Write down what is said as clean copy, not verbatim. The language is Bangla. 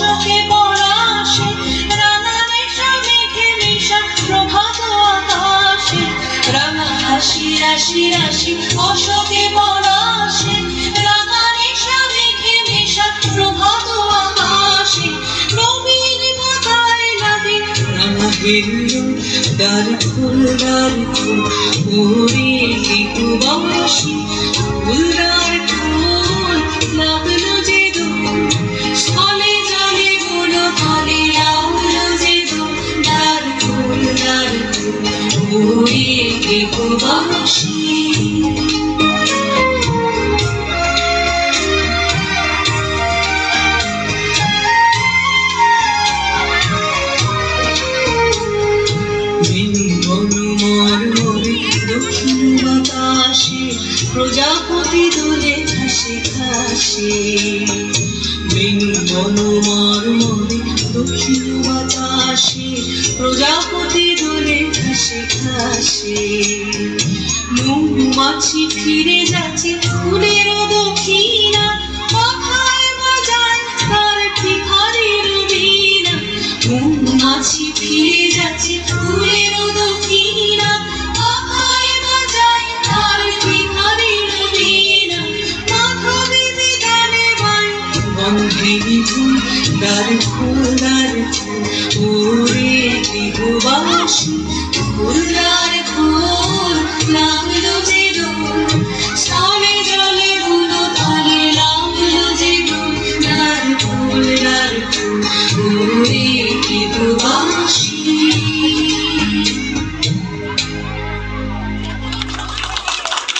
অশোকে পলাশে রাঙা নেশা মেঘে মেশা প্রভাত আকাশে রাঙা হাসি রাশি রাশি অশোকে পলাশে রাঙা নেশা মেঘে মেশা প্রভাত আকাশে নবীন পাতায় লাগে রাঙা হিন্দু দ্বার ফুল ওরে একটু বাসি ফুলদার ফুল লাগলো যে দোল স্থলে জলে গুলো ফলে লাগলো যে দোল দ্বার ফুল ওরে একটু বাসি দক্ষিণ বাতাসে প্রজাপতি দোলে ঘাসে ঘাসে বেণু বনমার মরে দক্ষিণ বাতাসে প্রজাপতি দোলে ঘাসে ঘাসে মৌমাছি ফিরে যাচ্ছে ফুলের দক্ষিণা কথায় বাজায় তার ভিখারির বীণা মৌমাছি ফিরে যাচ্ছে ফুলের দক্ষিণা দ্বার ফুল